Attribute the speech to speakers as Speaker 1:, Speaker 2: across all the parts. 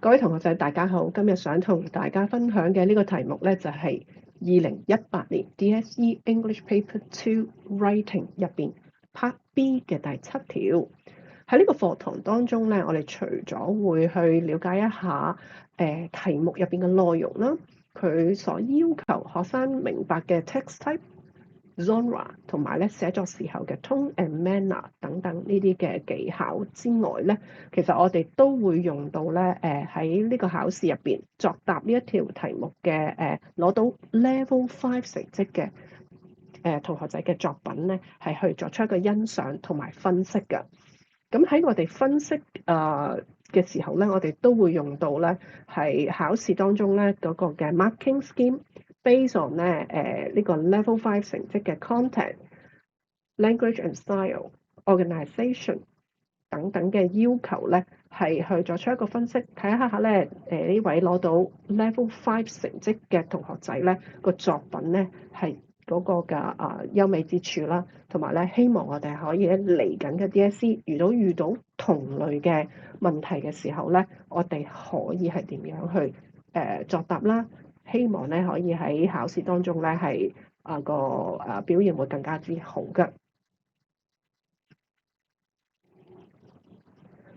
Speaker 1: 各位同學仔，大家好，今日想同大家分享嘅呢個題目咧，就係2018年 DSE English Paper 2 Writing 入邊 Part B 嘅第7條。喺呢個課堂當中咧，我哋除咗會去了解一下題目入邊嘅內容啦，佢所要求學生明白嘅 text type、genre 同埋咧寫作時候嘅 tone and manner 等等呢啲嘅技巧之外咧，其實我哋都會用到咧喺呢個考試入邊作答呢一條題目嘅攞到 Level 5成績嘅同學仔嘅作品咧，係去作出一個欣賞同埋分析嘅。咁喺我哋分析嘅時候咧，我哋都會用到咧係考試當中咧嗰個嘅 marking scheme。Based on 呢個 Level 5成績嘅 content、language and style、organisation 等等嘅要求咧，係去作出一個分析，睇下咧呢位攞到 Level 5成績嘅同學仔咧個作品咧係嗰個嘅優美之處啦，同埋咧希望我哋可以嚟緊嘅 DSE 遇到同類嘅問題嘅時候咧，我哋可以係點樣去作答啦。希望咧可以喺考試當中咧係表現會更加之好嘅。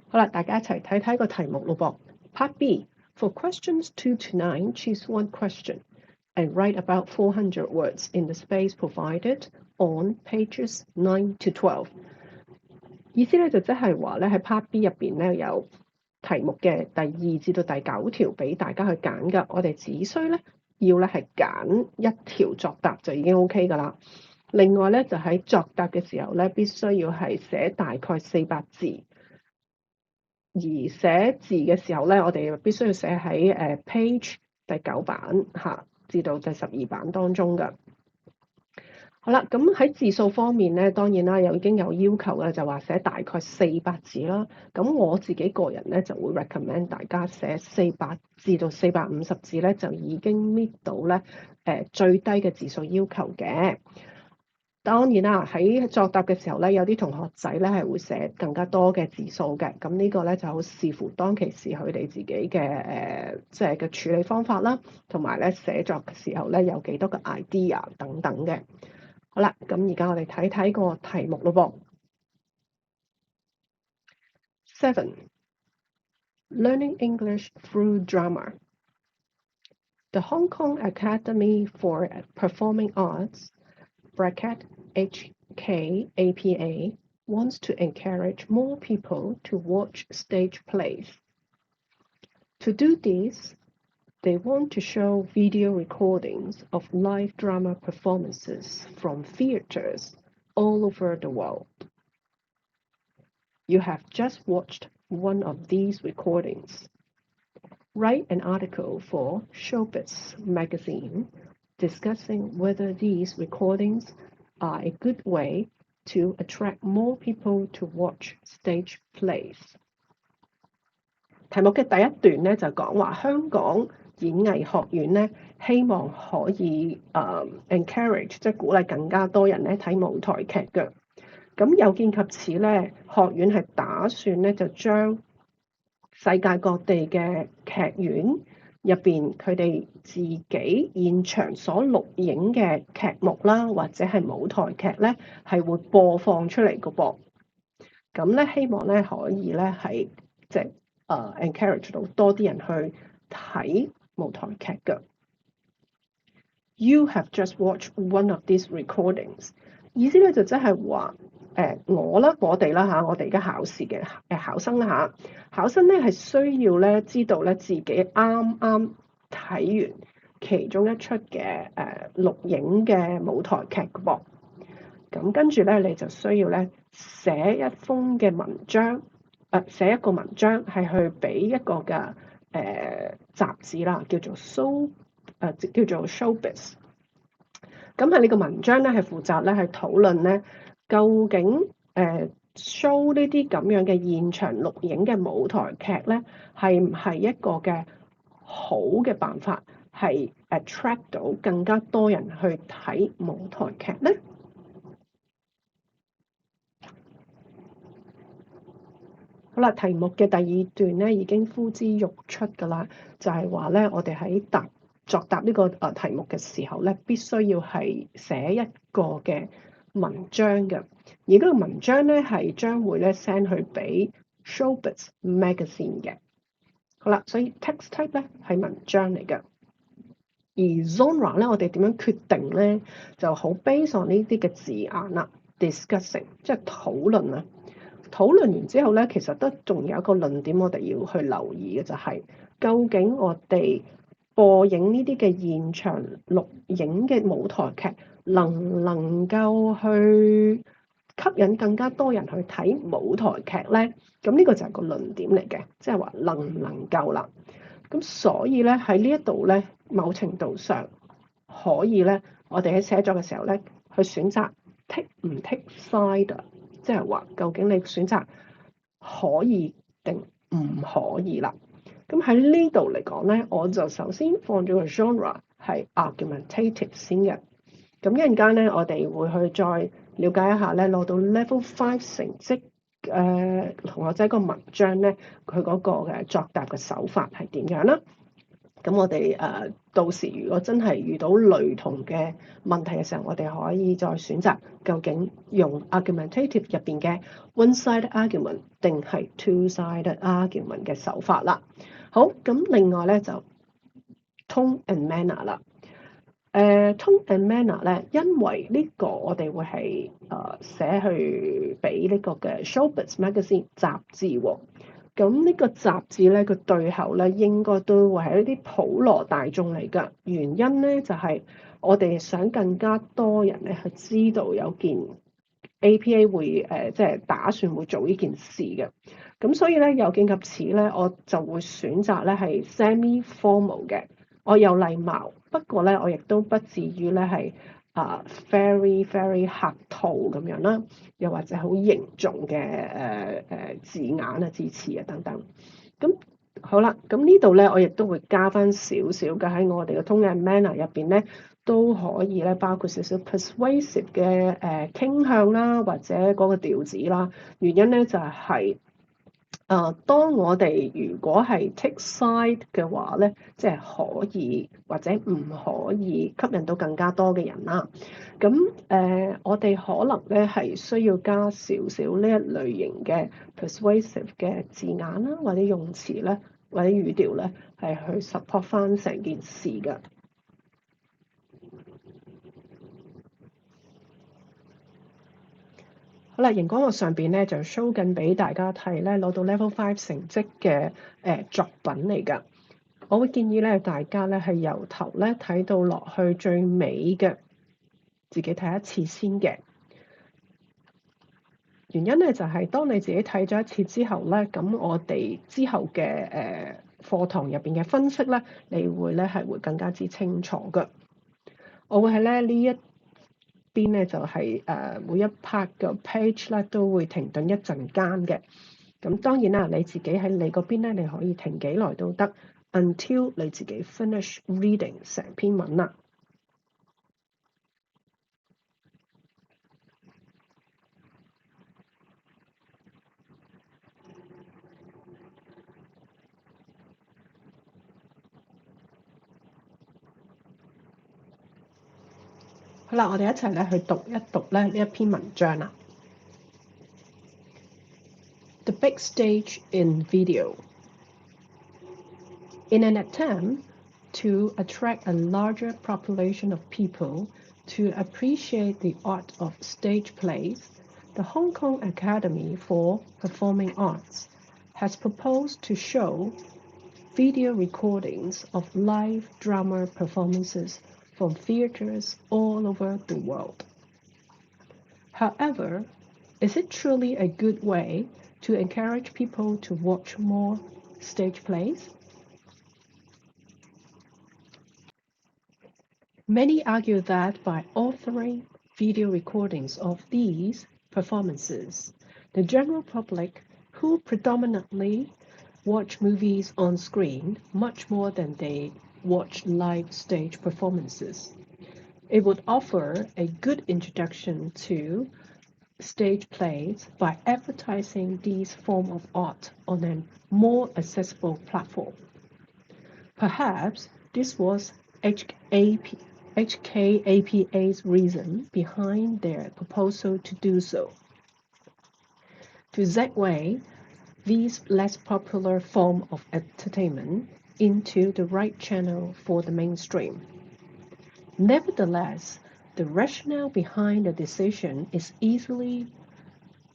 Speaker 1: 好啦，大家一齊睇睇個題目咯噃。Part B for questions 2 to 9, choose one question and write about 400 words in the space provided on pages 9 to 12。意思咧就即係話咧喺 Part B 入邊咧有題目嘅第2至到第9條俾大家去揀㗎，我哋只需咧要咧係揀一條作答就已經 OK 㗎啦。另外咧就喺作答嘅時候咧，必須要係寫大概400字，而寫字嘅時候咧，我哋必須要寫喺page 第9版至到第12版當中㗎。好啦，咁喺字數方面咧，當然啦，已經有要求嘅，就話寫大概400字啦。咁我自己個人咧就會 recommend 大家寫400至到450字咧，就已經 meet 到咧最低嘅字數要求嘅。當然啦，喺作答嘅時候咧，有啲同學仔咧係會寫更加多嘅字數嘅。咁呢個咧就好視乎當其時佢哋自己嘅即係嘅處理方法啦，同埋咧寫作嘅時候咧有幾多個 idea 等等嘅。好啦，咁而家我哋睇睇個題目咯噃。7. Learning English through drama. The Hong Kong Academy for Performing Arts (HKAPA) wants to encourage more people to watch stage plays. To do this, they want to show video recordings of live drama performances from theaters all over the world. You have just watched one of these recordings. Write an article for Showbiz magazine discussing whether these recordings are a good way to attract more people to watch stage plays. 題目嘅第一段咧就講話香港演藝學院咧希望可以encourage 即係鼓勵更加多人咧睇舞台劇嘅。咁有見及此咧，學院係打算咧就將世界各地嘅劇院入邊佢哋自己現場所錄影嘅劇目啦，或者係舞台劇咧係會播放出嚟嘅噃。咁咧希望咧可以咧係即係encourage 到多啲人去睇舞台劇嘅。You have just watched one of these recordings。意思咧就即係話我哋啦我哋而家考試嘅考生啦考生咧係需要咧知道咧自己啱啱睇完其中一出嘅錄影嘅舞台劇嘅噃。咁跟住咧你就需要咧寫一封嘅文章，寫一個文章係去俾一個嘅雜誌啦，叫做 Showbiz。咁喺呢個文章咧係負責咧係討論咧究竟show 呢啲咁樣嘅現場錄影嘅舞台劇咧係唔係一個嘅好嘅辦法，係 attract 到更加多人去睇舞台劇咧？ . 。 。。。。。。。。。。。。。。。。。。。。。。。。。。。。。。。。。。。。。。。。。。。。。。。。。。。。。。。。。。。。。。。。。。。。。。。。。。。。。。。。。。。。。。。。。。。。。。。。。。。。。。。。。。。。。。。。。。。。。。。。。。。。。。。。。。。。。。好啦，題目嘅第二段咧已經呼之欲出㗎啦，就係話咧，我哋喺作答呢個題目嘅時候咧，必須要係寫一個嘅文章嘅，而呢個文章咧係將會咧 send 去俾 Showbiz Magazine 嘅。好啦，所以 text type 咧係文章嚟嘅，而 genre 咧我哋點樣決定咧，就好 based on 呢啲嘅字眼啦 ，discussing 即係討論啊。討論完之後咧，其實都仲有一個論點我哋要去留意嘅，就係究竟我哋播映呢啲嘅現場錄影嘅舞台劇，能唔能夠去吸引更加多人去睇舞台劇咧？咁呢個就係個論點嚟嘅，即係話能唔能夠啦。咁所以咧喺呢一度咧，某程度上可以咧，我哋喺寫作嘅時候咧，去選擇 take 唔 take side。即係話，究竟你選擇可以定唔可以啦？咁喺呢度嚟講咧，我就首先放咗個 genre 係 argumentative 先嘅。咁一陣間咧，我哋會去再了解一下咧，攞到 level 5成績同學仔個文章咧，佢嗰個嘅作答嘅手法係點樣啦？咁我哋到時如果真係遇到雷同嘅問題嘅時候，我哋可以再選擇究竟用 argumentative 入邊嘅 one-sided argument 定係 two-sided argument 嘅手法啦。好，咁另外咧就 tone and manner 啦。tone and manner 咧，因為呢個我哋會係寫去俾呢個嘅 Showbiz Magazine 雜誌喎。咁呢個雜誌咧，個對口咧應該都會係一啲普羅大眾嚟㗎。原因咧就係我哋想更加多人咧去知道有件 APA 會即係打算會做呢件事嘅。咁所以咧有見及此咧，我就會選擇咧係 semi-formal 嘅。我有禮貌，不過咧我亦都不至於咧係very 客套咁樣啦，又或者好凝重嘅字眼啊、字詞啊等等。咁好啦，咁呢度咧我亦都會加翻少少嘅喺我哋嘅 tone and manner 入邊咧，都可以咧包括少少 persuasive 嘅傾向啦，或者嗰個調子啦。原因咧就係當我哋如果係 take side 嘅話咧，即係可以或者唔可以吸引到更加多嘅人啦。咁我哋可能咧係需要加少少呢一類型嘅 persuasive 嘅字眼啦，或者用詞咧，或者語調咧，係去 support 翻成件事嘅。好啦，熒光幕上邊咧就 show 緊俾大家睇咧，攞到 level 5成績嘅作品嚟㗎。我會建議咧大家咧係由頭咧睇到落去最尾嘅，自己睇一次先嘅。原因咧就係當你自己睇咗一次之後咧，咁我哋之後嘅課堂入邊嘅分析咧，你會咧係會更加之清楚㗎。我會係咧呢一邊咧就係每一 part 嘅 page 咧都會停頓一陣間嘅。咁當然啦，你自己喺你嗰邊咧，你可以停幾耐都得 ，until 你自己 finish reading 成篇文啦。好啦，我哋一齊咧去讀一讀咧呢一篇文章啦。The big stage in video. In an attempt to attract a larger population of people to appreciate the art of stage plays, the Hong Kong Academy for Performing Arts has proposed to show video recordings of live drama performances from theaters all over the world. However, is it truly a good way to encourage people to watch more stage plays? Many argue that by authoring video recordings of these performances, the general public, who predominantly watch movies on screen much more than they watch live stage performances, it would offer a good introduction to stage plays by advertising these forms of art on a more accessible platform. Perhaps this was HKAPA's reason behind their proposal to do so. To segue these less popular forms of entertainment into the right channel for the mainstream. Nevertheless, the rationale behind the decision is easily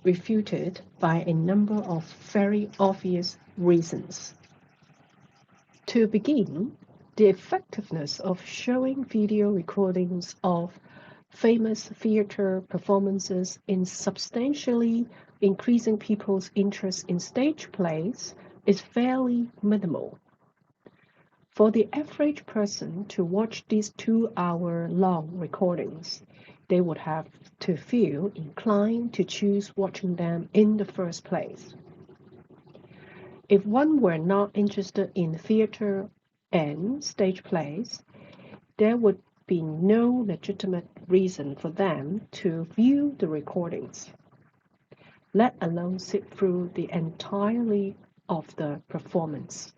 Speaker 1: refuted by a number of very obvious reasons. To begin, the effectiveness of showing video recordings of famous theater performances in substantially increasing people's interest in stage plays is fairly minimal. For the average person to watch these 2-hour-long recordings, they would have to feel inclined to choose watching them in the first place. If one were not interested in theater and stage plays, there would be no legitimate reason for them to view the recordings, let alone sit through the entirety of the performance.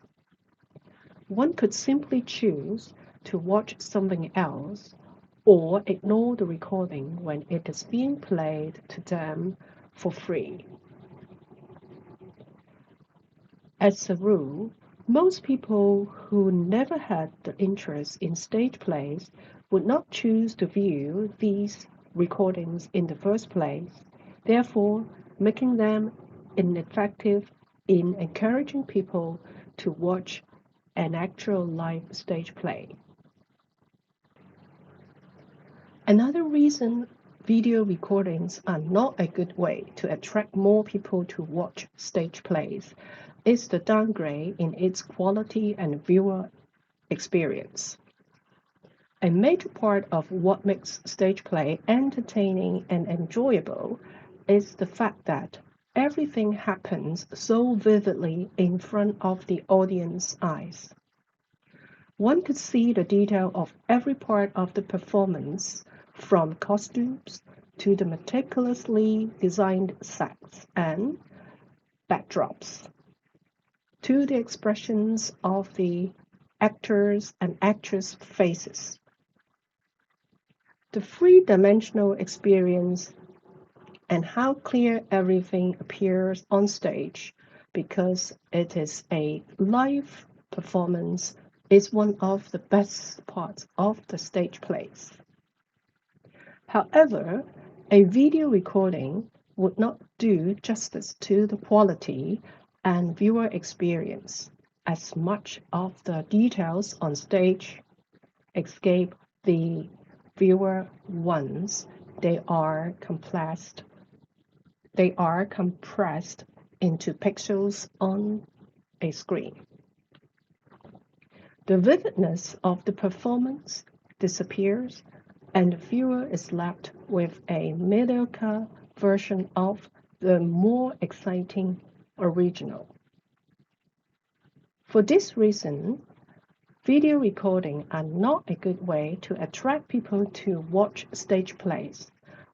Speaker 1: One could simply choose to watch something else or ignore the recording when it is being played to them for free. As a rule, most people who never had the interest in stage plays would not choose to view these recordings in the first place, therefore making them ineffective in encouraging people to watch an actual live stage play. Another reason video recordings are not a good way to attract more people to watch stage plays is the downgrade in its quality and viewer experience. A major part of what makes stage play entertaining and enjoyable is the fact that everything happens so vividly in front of the audience's eyes. One could see the detail of every part of the performance, from costumes to the meticulously designed sets and backdrops, to the expressions of the actors' and actress' faces. The three-dimensional experience and how clear everything appears on stage because it is a live performance is one of the best parts of the stage plays. However, a video recording would not do justice to the quality and viewer experience, as much of the details on stage escape the viewer once they are compressed into pixels on a screen. The vividness of the performance disappears, and the viewer is left with a mediocre version of the more exciting original. For this reason, video recordings are not a good way to attract people to watch stage plays,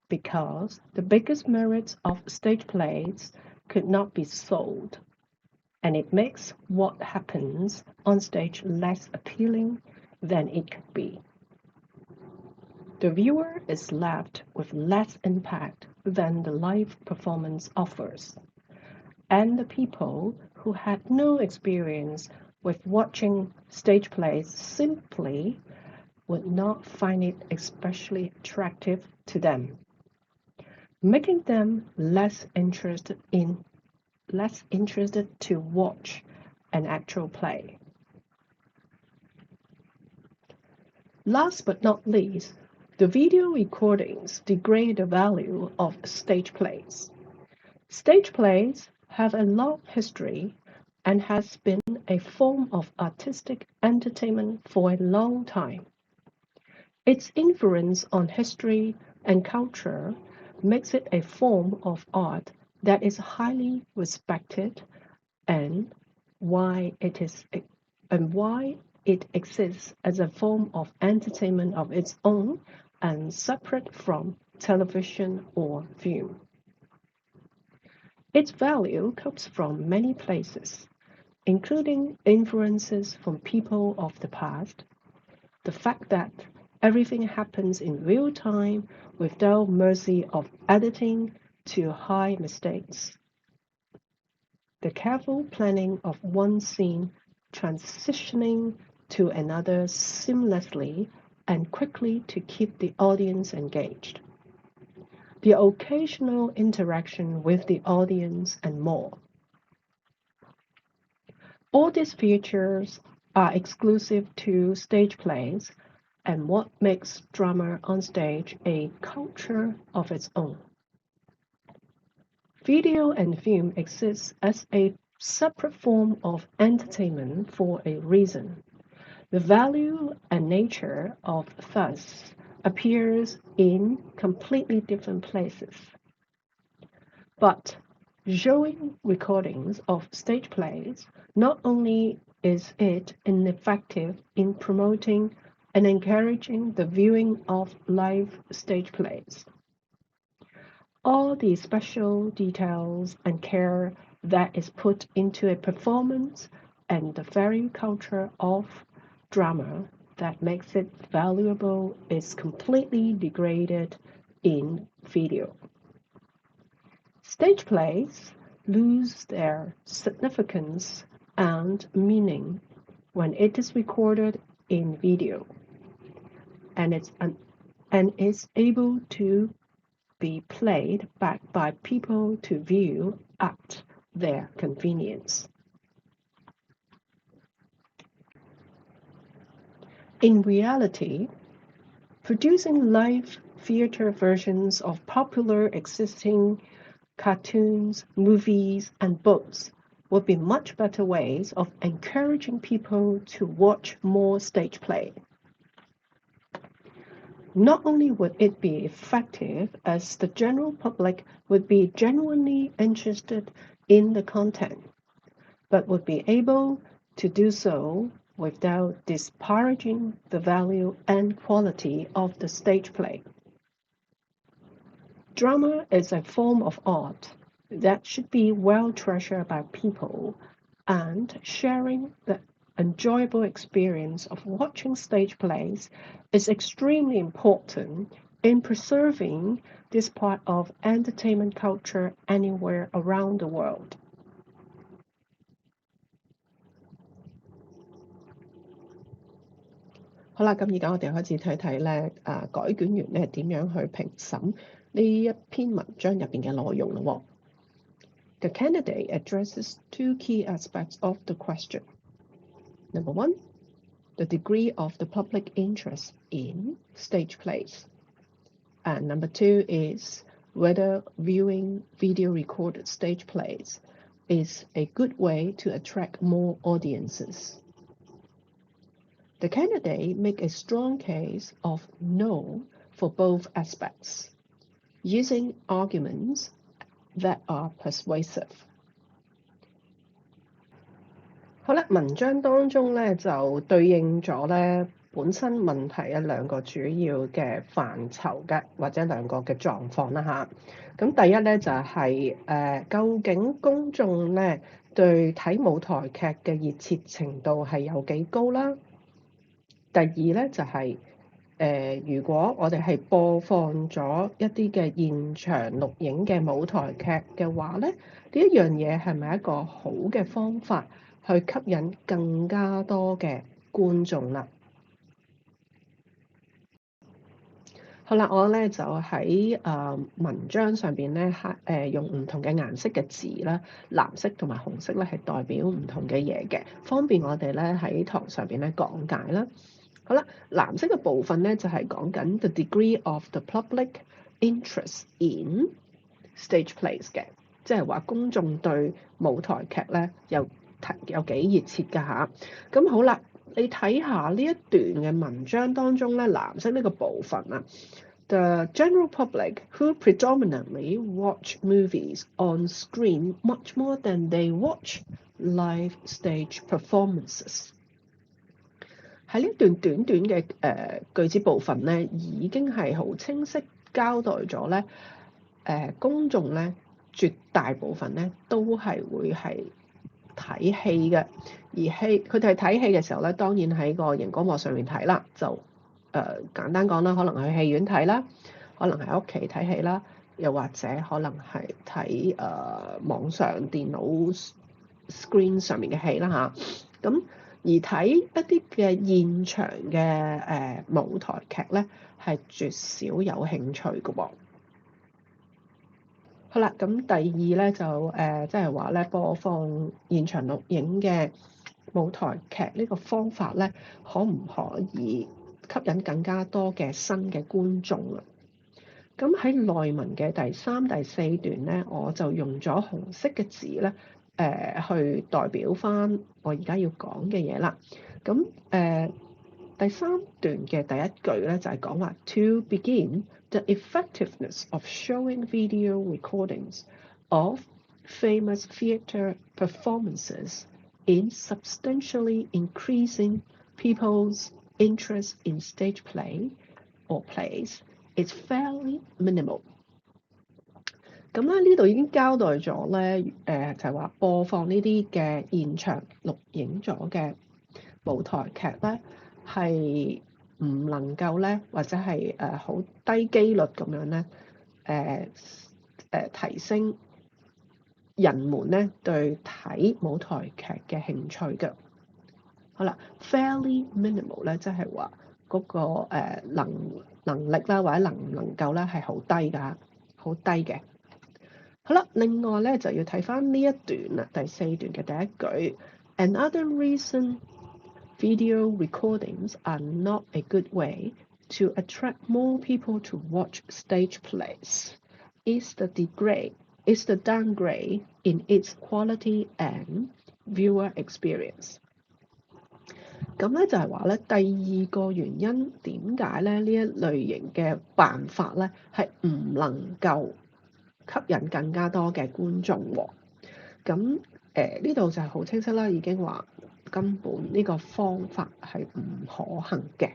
Speaker 1: because the biggest merits of stage plays could not be sold, and it makes what happens on stage less appealing than it could be. The viewer is left with less impact than the live performance offers, and the people who had no experience with watching stage plays simply would not find it especially attractive to them, making them less interested to watch an actual play. Last but not least, the video recordings degrade the value of stage plays. Stage plays have a long history and has been a form of artistic entertainment for a long time. Its influence on history and culture makes it a form of art that is highly respected, and why it exists as a form of entertainment of its own and separate from television or film. Its value comes from many places, including influences from people of the past, the fact that everything happens in real time without mercy of editing to hide mistakes, the careful planning of one scene transitioning to another seamlessly and quickly to keep the audience engaged, the occasional interaction with the audience, and more. All these features are exclusive to stage plays and what makes drama on stage a culture of its own. Video and film exist as a separate form of entertainment for a reason. The value and nature of thus appears in completely different places. But showing recordings of stage plays, not only is it ineffective in promoting and encouraging the viewing of live stage plays, all the special details and care that is put into a performance and the very culture of drama that makes it valuable is completely degraded in video. Stage plays lose their significance and meaning when it is recorded in video and is able to be played back by people to view at their convenience. In reality, producing live theater versions of popular existing cartoons, movies, and books would be much better ways of encouraging people to watch more stage play. Not only would it be effective, as the general public would be genuinely interested in the content, but would be able to do so without disparaging the value and quality of the stage play. Drama is a form of art that should be well treasured by people, and sharing the enjoyable experience of watching stage plays is extremely important in preserving this part of entertainment culture anywhere around the world. 好啦，咁而家我哋開始睇睇咧，改卷員咧點樣去評審呢一篇文章入邊嘅內容咯。The candidate addresses two key aspects of the question. Number one, the degree of the public interest in stage plays. And number two is whether viewing video recorded stage plays is a good way to attract more audiences. The candidate make a strong case of no for both aspects, using arguments that are persuasive. 好啦，文章當中咧就對應咗咧本身問題嘅兩個主要嘅範疇嘅，或者兩個嘅狀況啦嚇。咁第一咧就係究竟公眾咧對睇舞台劇嘅熱切程度係有幾高啦？第二咧就係如果我哋係播放咗一啲嘅現場錄影嘅舞台劇嘅話咧，呢一樣嘢係咪一個好嘅方法去吸引更加多嘅觀眾啦？好啦，我咧就喺文章上邊咧用唔同嘅顏色嘅字啦，藍色同埋紅色咧係代表唔同嘅嘢嘅，方便我哋咧喺堂上邊咧講解啦。好啦，藍色嘅部分咧就係講緊 the degree of the public interest in stage plays 嘅，即係話公眾對舞台劇咧有幾熱切㗎嚇。咁好啦，你睇下呢一段嘅文章當中咧，藍色呢個部分啊 ，the general public who predominantly watch movies on screen much more than they watch live stage performances。喺呢段短短嘅句子部分咧，已經係好清晰交代咗咧公眾咧絕大部分咧都係會係睇戲嘅，而佢哋睇戲嘅時候咧，當然喺個熒光幕上面睇啦，就簡單講啦，可能去戲院睇啦，可能喺屋企睇戲啦，又或者可能係睇網上電腦 screen 上面嘅戲啦嚇。咁而睇一啲嘅現場嘅舞台劇咧，係絕少有興趣嘅喎。好啦，咁第二咧就即係話咧播放現場錄影嘅舞台劇呢個方法咧，可唔可以吸引更加多嘅新嘅觀眾啊？咁喺內文嘅第3、第4段咧，我就用咗紅色嘅字咧，去代表翻我而家要講嘅嘢啦。咁第3段嘅第一句咧就係講話 To begin, the effectiveness of showing video recordings of famous theatre performances in substantially increasing people's interest in stage play or plays is fairly minimal。咁咧呢度已經交代咗咧，就係話播放呢啲嘅現場錄影咗嘅舞台劇咧，係唔能夠咧，或者係好低機率咁樣咧，提升人們咧對睇舞台劇嘅興趣嘅。好啦 ，fairly minimal 咧，即係話嗰個能力啦，或者能唔能夠咧係好低㗎，好低嘅。好啦，另外咧就要睇翻呢一段啦，第4段嘅第一句 ，Another reason video recordings are not a good way to attract more people to watch stage plays is the downgrade in its quality and viewer experience。咁咧就係話咧，第二個原因點解咧呢一類型嘅辦法咧係唔能夠吸引更加多嘅觀眾喎？咁呢度就係好清晰啦，已經話根本呢個方法係唔可行嘅。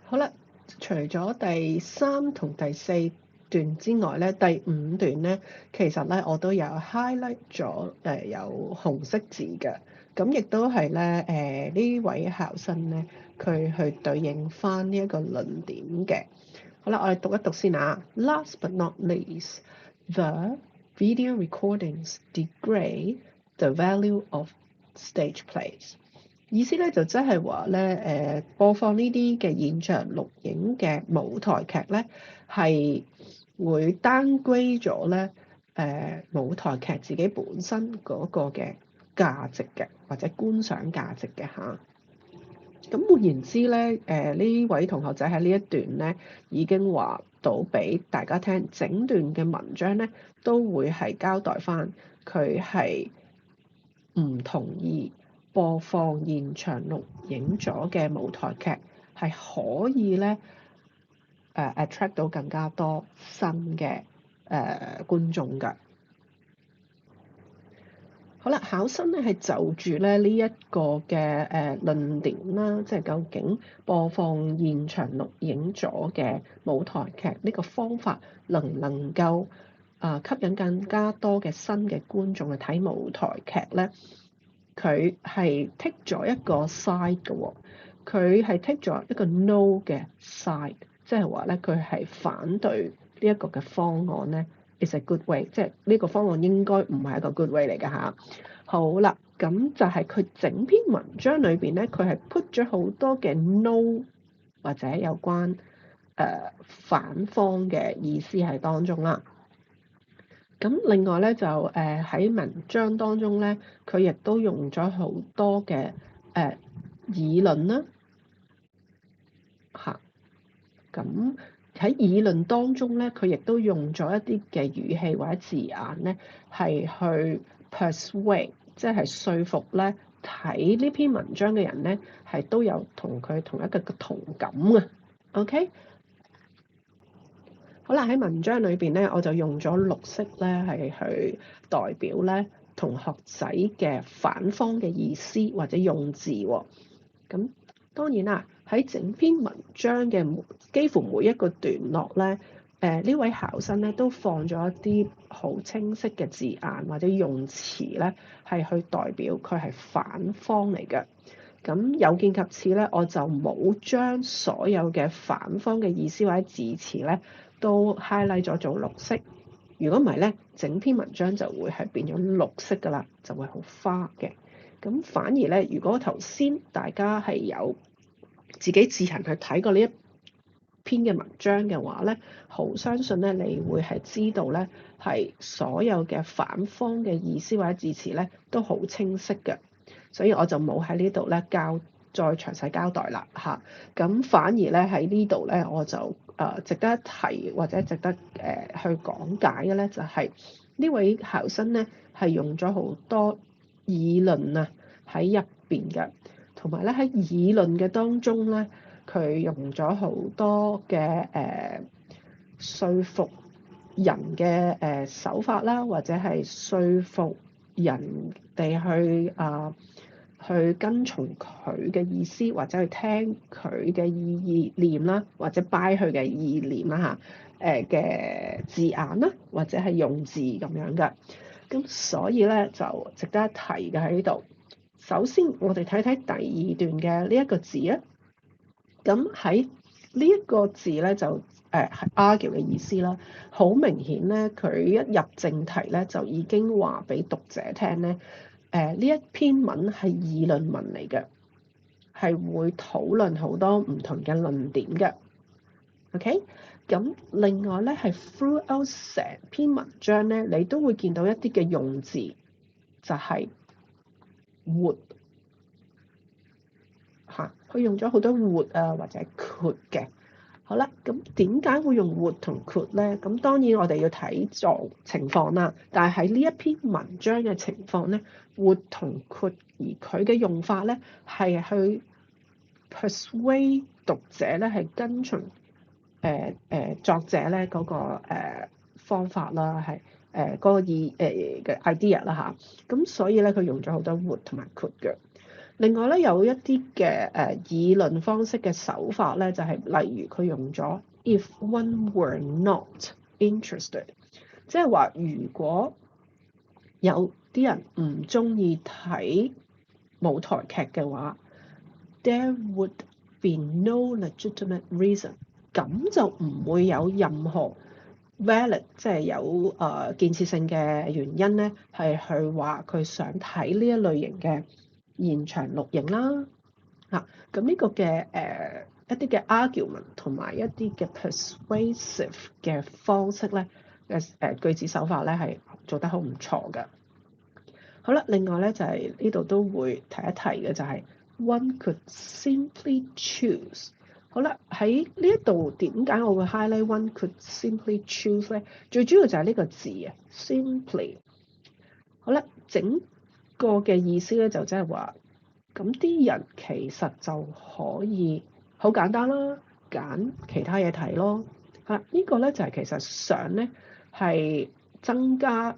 Speaker 1: 好啦，除咗第3同第4段之外咧，第5段咧，其實咧我都有 highlight 咗有紅色字嘅，咁亦都係咧呢位考生咧，佢去對應翻呢一個論點嘅。好啦，我哋讀一讀先啊。Last but not least, the video recordings degrade the value of stage plays。意思咧就即係話咧播放呢啲嘅現場錄影嘅舞台劇咧，係會 downgrade 咗咧舞台劇自己本身嗰個嘅價值嘅，或者觀賞價值嘅嚇。咁換言之咧，呢位同學仔喺呢一段咧已經話到俾大家聽，整段嘅文章咧都會係交代翻佢係唔同意播放現場錄影咗嘅舞台劇係可以咧attract 到更加多新嘅觀眾㗎。好啦，考生咧係就住咧呢一個嘅論點啦，即係究竟播放現場錄影咗嘅舞台劇呢個方法能唔能夠吸引更加多嘅新嘅觀眾去睇舞台劇咧？佢係 take 咗一個 side 嘅喎，佢係 take 咗一個 no 嘅 side，即係話咧佢係反對呢一個嘅方案咧。is a good way， 即係呢個方案應該唔係一個 good way 嚟㗎嚇。好啦，咁就係佢整篇文章裏邊咧，佢係 put 咗好多嘅 no 或者有關反方嘅意思喺當中啦。咁另外咧就喺文章當中咧，佢亦都用咗好多嘅議論啦嚇。咁喺議論當中咧，佢亦都用咗一啲嘅語氣或者字眼咧，係去 persuade， 即係說服咧睇呢篇文章嘅人咧，係都有同佢同一個嘅同感啊。OK， 好啦，喺文章裏邊咧，我就用咗綠色咧係去代表咧同學仔嘅反方嘅意思或者用字喎。咁當然啦。喺整篇文章嘅幾乎每一個段落咧，呢位考生咧都放咗一啲好清晰嘅字眼或者用詞咧，係去代表佢係反方嚟嘅。咁有見及此咧，我就冇將所有嘅反方嘅意思或者字詞咧都 highlight 咗做綠色。如果唔係咧，整篇文章就會係變咗綠色㗎啦，就會好花嘅。咁反而咧，如果頭先大家係有自己自行去睇過呢一篇嘅文章嘅話咧，好相信咧你會係知道咧係所有嘅反方嘅意思或者字詞咧都好清晰嘅。所以我就冇喺呢度咧再詳細交代啦嚇。咁反而咧喺呢度咧我就值得一提或者值得去講解嘅咧，就係呢位考生咧係用咗好多議論啊喺入邊嘅，同埋咧喺議論嘅當中咧，佢用咗好多嘅說服人嘅手法啦，或者係說服人哋去跟從佢嘅意思，或者去聽佢嘅意念啦，或者 buy 佢嘅意念啦嚇，嘅字眼啦，或者係用字咁樣嘅。咁所以咧就值得一提嘅喺呢度。首先我哋睇睇第二段嘅呢一個字啊。咁喺呢一個字咧就係 argue 嘅意思啦。好明顯咧，佢一入正題咧就已經話俾讀者聽咧。呢一篇文係議論文嚟嘅，係會討論好多唔同嘅論點嘅。OK， 咁另外咧係 throughout 成篇文章咧，你都會見到一啲嘅用字，就係 would 嚇，佢用咗好多 would 啊或者 could 嘅。好啦，咁點解會用 would 同 could 咧？咁當然我哋要睇情況啦。但係喺呢一篇文章嘅情況咧，would 同 could， 而佢嘅用法咧係去 persuade 讀者咧係跟從作者咧嗰個方法啦，係嗰個嘅 idea 啦嚇。咁所以咧佢用咗好多 would 同埋 could 嘅。另外咧有一啲嘅議論方式嘅手法咧，就係例如佢用咗 if one were not interested， 即係話如果有啲人唔中意睇舞台劇嘅話 ，there would be no legitimate reason， 咁就唔會有任何 valid 即係有建設性嘅原因咧，係去話佢想睇呢一類型嘅現場錄影啦，咁呢個嘅一啲嘅 argument 同埋一啲嘅 persuasive 嘅方式咧句子手法咧係做得好唔錯嘅。好啦，另外咧就係呢度都會提一提嘅就係 one could simply choose。好啦，喺呢一度點解我會 highlight one could simply choose 咧？最主要就係呢個字啊 ，simply。好啦，整個嘅意思咧就即係話，咁啲人其實就可以好簡單啦，揀其他嘢睇咯。呢個咧就係其實想咧係增加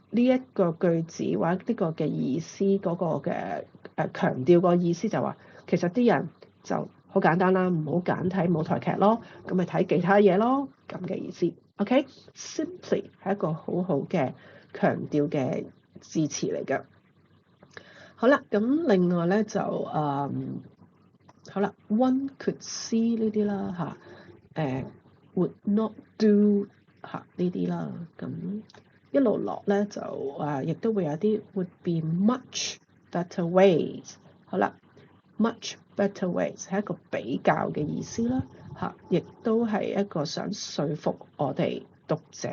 Speaker 1: 呢一個句子或者呢個嘅意思嗰個嘅強調個意思就話，其實啲人就好簡單啦，唔好揀睇舞台劇咯，咁咪睇其他嘢咯，咁嘅意思。OK，simply 係一個好好嘅強調嘅字詞嚟嘅。好啦，咁另外咧就好啦 ，one could see 呢啲啦would not do 呢啲啦，咁一路落咧就亦都會有啲 would be much better ways。好啦 ，much better ways 係一個比較嘅意思啦，亦都係一個想說服我哋讀者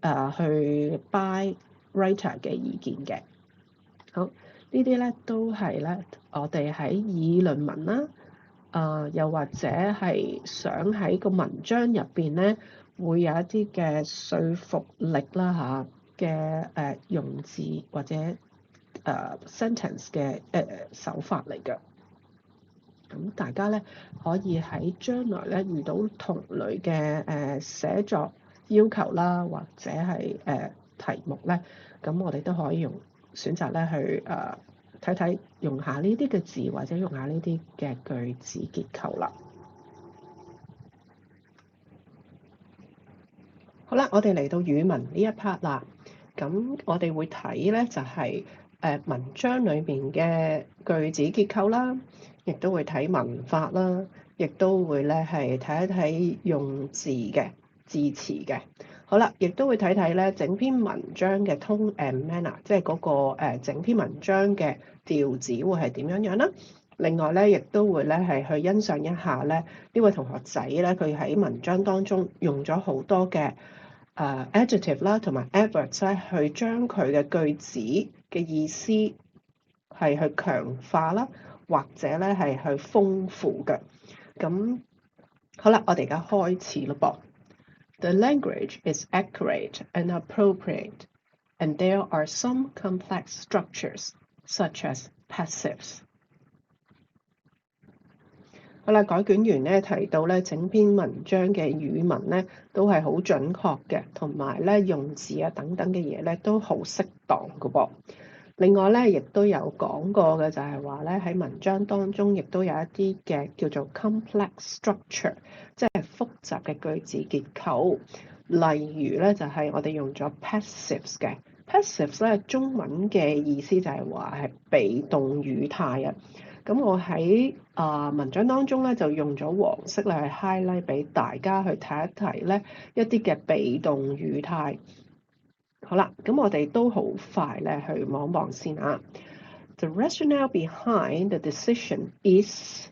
Speaker 1: 去 buy writer 嘅意見嘅。好，呢啲咧都係咧我哋喺議論文啦，又或者係想喺個文章入邊咧會有一啲嘅說服力啦嘅用字或者sentence 嘅手法嚟嘅。咁大家咧可以喺將來咧遇到同類嘅寫作要求啦，或者係題目咧，咁我哋都可以選擇咧去睇睇用下呢啲嘅字或者用下呢啲嘅句子結構啦。好啦，我哋嚟到語文呢一 part 啦。咁我哋會睇咧就係文章裏邊嘅句子結構啦，亦都會睇文法啦，亦都會咧係睇一睇用字嘅字詞嘅。好啦，亦都會睇睇咧整篇文章嘅tone and manner，即係嗰個整篇文章嘅調子會係點樣樣啦。另外咧，亦都會咧係去欣賞一下咧呢位同學仔咧，佢喺文章當中用咗好多嘅adjective 啦，同埋 adverbs 咧，去將佢嘅句子嘅意思係去強化啦，或者咧係去豐富嘅。咁好啦，我哋而家開始咯噃。The language is accurate and appropriate, and there are some complex structures, such as passives. 好啦，改卷員咧提到咧，整篇文章嘅語文咧都係好準確嘅，同埋咧用字啊等等嘅嘢咧都好適當嘅噃。另外咧，亦都有講過嘅就係話咧，喺文章當中亦都有一啲嘅叫做 complex structure， 即係複雜嘅句子結構。例如咧，就係我哋用咗 passives 嘅 passives 咧，中文嘅意思就係話係被動語態啊。咁我喺文章當中咧就用咗黃色嚟去 highlight 俾大家去睇一睇咧一啲嘅被動語態。好啦，咁我哋都好快咧去望望先啊。The rationale behind the decision is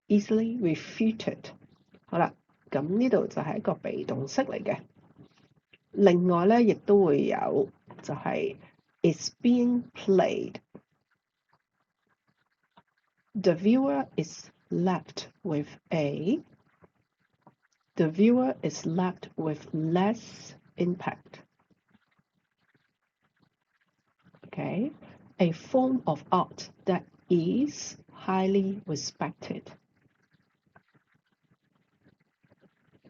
Speaker 1: easily refuted。好啦，咁呢度就係一個被動式嚟嘅。另外咧，亦都會有就係 is being played。The viewer is left with the viewer is left with less impact. Okay, a form of art that is highly respected.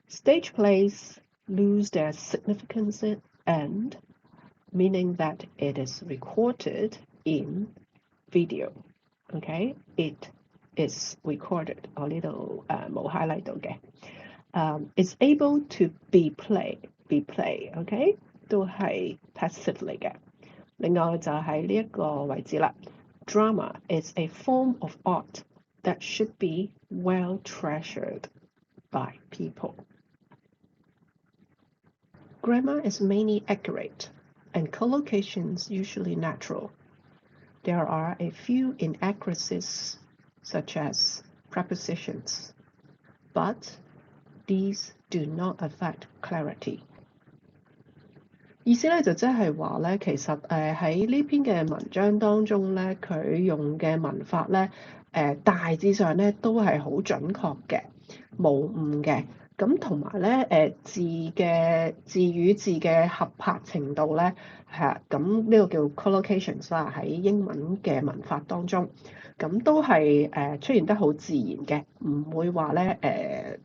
Speaker 1: Stage plays lose their significance and meaning that it is recorded in video. Okay, it is recorded. 我呢度冇 highlight 到嘅。It's able to be play. OK， 都係 passive 嚟嘅。另外就係呢一個位置啦。Drama is a form of art that should be well treasured by people. Grammar is mainly accurate, and collocations usually natural. There are a few inaccuracies, such as prepositions, but these do not affect clarity. 意思咧就即係話咧，其實喺呢篇嘅文章當中咧，佢用嘅文法咧，大致上咧都係好準確嘅，冇誤嘅。咁同埋咧，字與字嘅合拍程度咧，咁呢個叫 collocations 啦，喺英文嘅文法當中，咁都係出現得好自然嘅，唔會話咧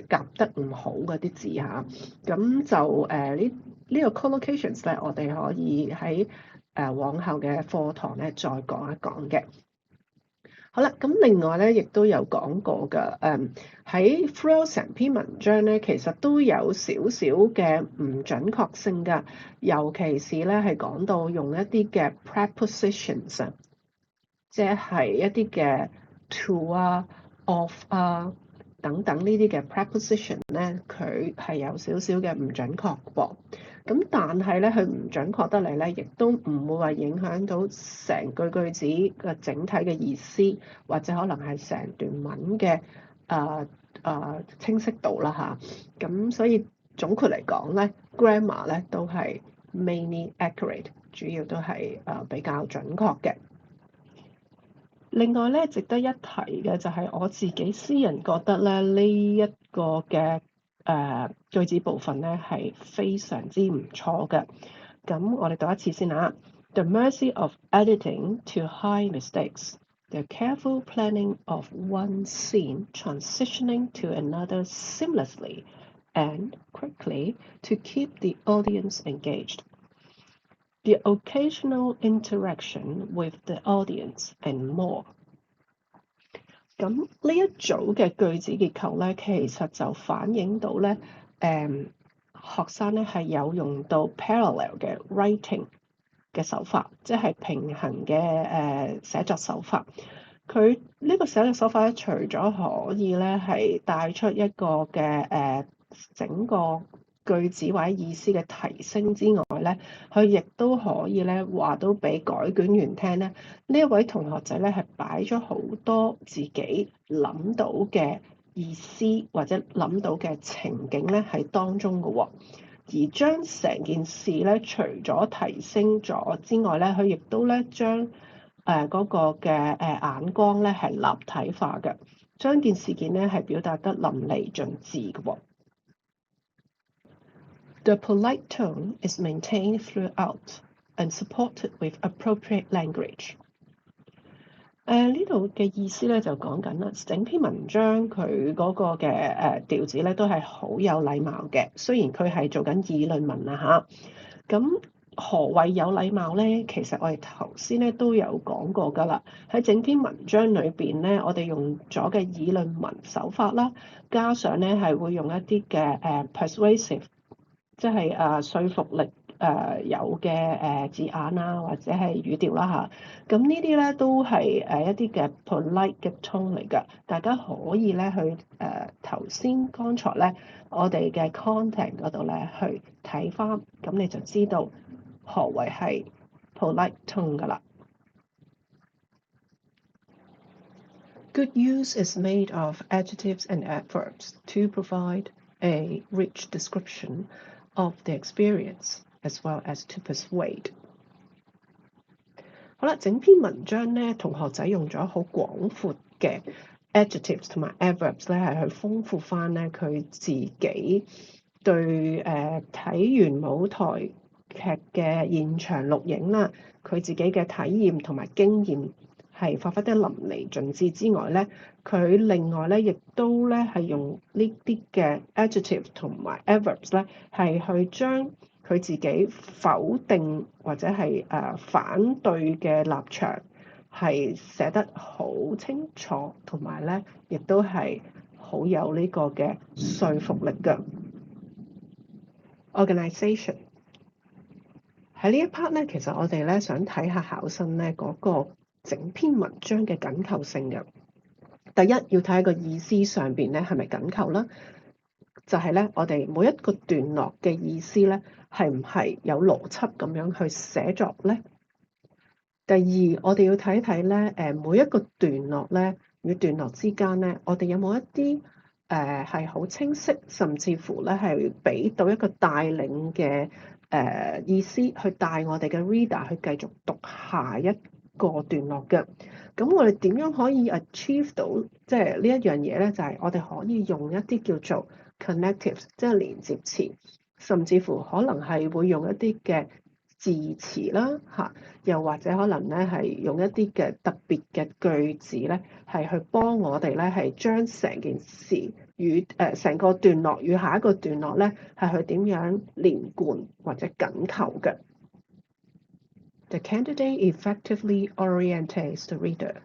Speaker 1: 夾得唔好嗰啲字嚇。咁就呢個 collocations 咧，我哋可以喺往後嘅課堂咧再講一講嘅。好啦，咁另外咧，亦都有講過㗎，喺 Florence 成篇文章咧，其實都有少少嘅唔準確性㗎，尤其是咧係講到用一啲嘅 prepositions 啊，即係一啲嘅 to 啊、of 啊等等呢啲嘅 preposition 咧，佢係有少少嘅唔準確噃。咁但係咧，佢唔準確得嚟咧，亦都唔會話影響到成句句子嘅整體嘅意思，或者可能係成段文嘅清晰度啦嚇。咁所以總括嚟講咧 ，grammar 咧都係 mainly accurate， 主要都係比較準確嘅。另外咧，值得一提嘅就係我自己私人覺得咧，呢一個嘅句子部分咧係非常之唔錯嘅。咁我哋讀一次先啊。The mercy of editing to hide mistakes, the careful planning of one scene transitioning to another seamlessly and quickly to keep the audience engaged. the occasional interaction with the audience and more。咁呢一組嘅句子結構咧，其實就反映到咧，學生咧係有用到 parallel 嘅 writing 嘅手法，即係平衡嘅寫作手法。佢呢個寫作手法咧，除咗可以咧係帶出一個嘅整個句子或者意思嘅提升之外咧，佢亦都可以咧話到俾改卷員聽咧，呢一位同學仔咧係擺咗好多自己諗到嘅意思或者諗到嘅情景咧喺當中嘅喎，而將成件事咧除咗提升咗之外咧，佢亦都咧將嗰個嘅眼光咧係立體化嘅，將件事件咧係表達得淋漓盡致嘅喎。The polite tone is maintained throughout and supported with appropriate language。呢度嘅意思咧就講緊啦，整篇文章佢嗰個嘅調子咧都係好有禮貌嘅，雖然佢係做緊議論文啊嚇。咁何謂有禮貌咧？其實我哋頭先咧都有講過㗎啦。喺整篇文章裏邊咧，我哋用咗嘅議論文手法啦，加上咧係會用一啲嘅persuasive，即係說服力有嘅字眼啊，或者係語調啦嚇。咁呢啲咧都係一啲嘅 polite 嘅 tone 嚟㗎。大家可以咧去頭先剛才咧我哋嘅 content 嗰度咧去睇返，咁你就知道何謂係 polite tone 㗎啦。Good use is made of adjectives and adverbs to provide a rich description of the experience as well as to persuade。好啦，整篇文章咧，同學仔用咗好廣闊嘅 adjectives 同埋 adverbs 咧，係去豐富翻咧佢自己對睇完舞台劇嘅現場錄影啦，佢自己嘅體驗同埋經驗係發揮得淋漓盡致之外咧，佢另外咧亦都咧係用呢啲嘅 adjective 同埋 adverbs 咧係去將佢自己否定或者係反對嘅立場係寫得好清楚，同埋咧亦都係好有呢個嘅說服力嘅。Organization 喺呢一 part 咧，其實我哋咧想睇下考生咧嗰個整篇文章嘅緊扣性嘅。第一要睇下個意思上邊咧係咪緊扣啦，就係咧我哋每一個段落嘅意思咧係唔係有邏輯咁樣去寫作咧。第二我哋要睇睇咧每一個段落咧與段落之間咧，我哋有冇一啲係好清晰，甚至乎咧係俾到一個帶領嘅意思，去帶我哋嘅 reader 去繼續讀下一個段落嘅。咁我哋點樣可以 achieve 到即係呢一樣嘢咧？就係我哋可以用一啲叫做 connectives， 即係連接詞，甚至乎可能係會用一啲嘅字詞啦嚇，又或者可能咧係用一啲嘅特別嘅句子咧，係去幫我哋咧係將成件事與成個段落與下一個段落咧係去點樣連貫或者緊扣嘅。The candidate effectively orientates the reader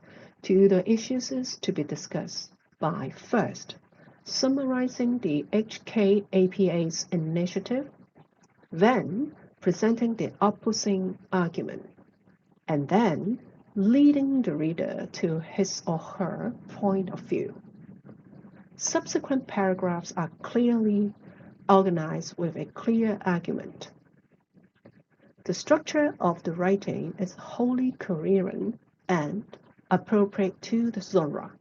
Speaker 1: to the issues to be discussed by first summarizing the HKAPA's initiative, then presenting the opposing argument, and then leading the reader to his or her point of view. Subsequent paragraphs are clearly organized with a clear argument. The structure of the writing is wholly coherent and appropriate to the genre.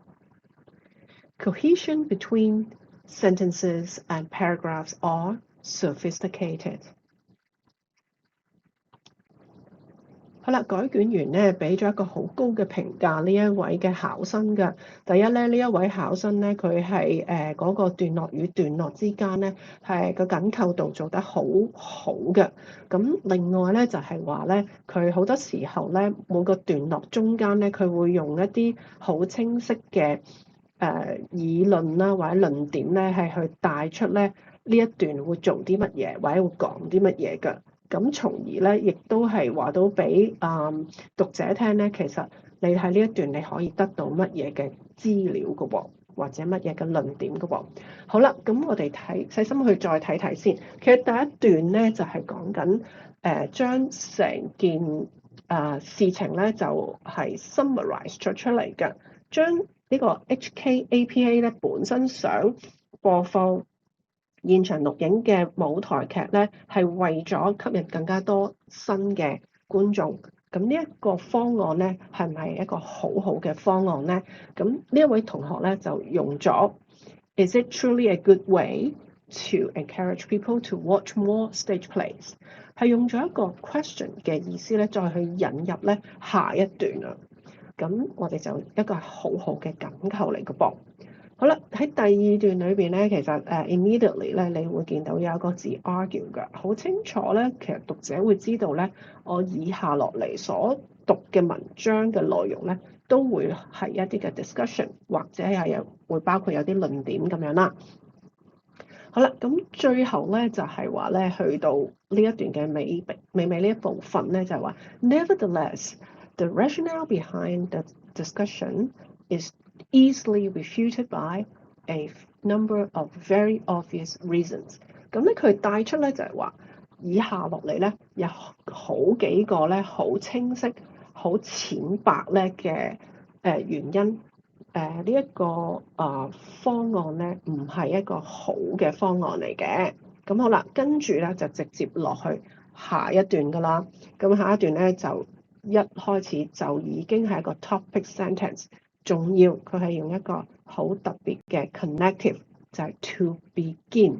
Speaker 1: Cohesion between sentences and paragraphs are sophisticated. 好啦，改卷員咧俾咗一個好高嘅評價呢一位嘅考生嘅。第一咧，呢一位考生咧，佢係嗰個段落與段落之間咧係個緊扣度做得好好嘅。咁另外咧就係話咧，佢好多時候咧每個段落中間咧，佢會用一啲好清晰嘅議論啦或者論點咧，係去帶出咧呢一段會做啲乜嘢或者會講啲乜嘢嘅。咁從而咧亦都係話到俾讀者聽咧，其實你喺呢一段你可以得到乜嘢嘅資料嘅喎，或者乜嘢嘅論點嘅喎。好啦，咁我哋細心去再睇睇先。其實第一段咧就係講緊將成件事情咧就係 summarize 咗出嚟嘅，將呢個 HKAPA 咧本身想播放現場錄影嘅舞台劇咧，係為咗吸引更加多新嘅觀眾。咁呢一個方案咧，係咪一個好好嘅方案咧？咁呢一位同學咧就用咗 Is it truly a good way to encourage people to watch more stage plays？ 係用咗一個 question 嘅意思咧，再去引入咧下一段啦。咁我哋就一個好好嘅緊扣嚟嘅噃。好啦，喺第二段裏邊咧，其實immediately 咧，你會見到有一個字 argue 㗎，好清楚咧。其實讀者會知道咧，我以下落嚟所讀嘅文章嘅內容咧，都會係一啲嘅 discussion， 或者係會包括有啲論點咁樣啦。好啦，咁最後咧就係話咧，去到呢一段嘅尾呢一部分咧，就係話 Nevertheless, the rationale behind the discussion is easily refuted by a number of very obvious reasons。咁咧佢帶出咧就係話，以下落嚟咧有好幾個咧好清晰、好淺白咧嘅原因。呢一個方案咧唔係一個好嘅方案嚟嘅。咁好啦，跟住咧就直接落去下一段㗎啦。咁下一段咧就一開始就已經係一個 topic sentence。仲要佢係用一個好特別嘅 connective， 就係 to begin。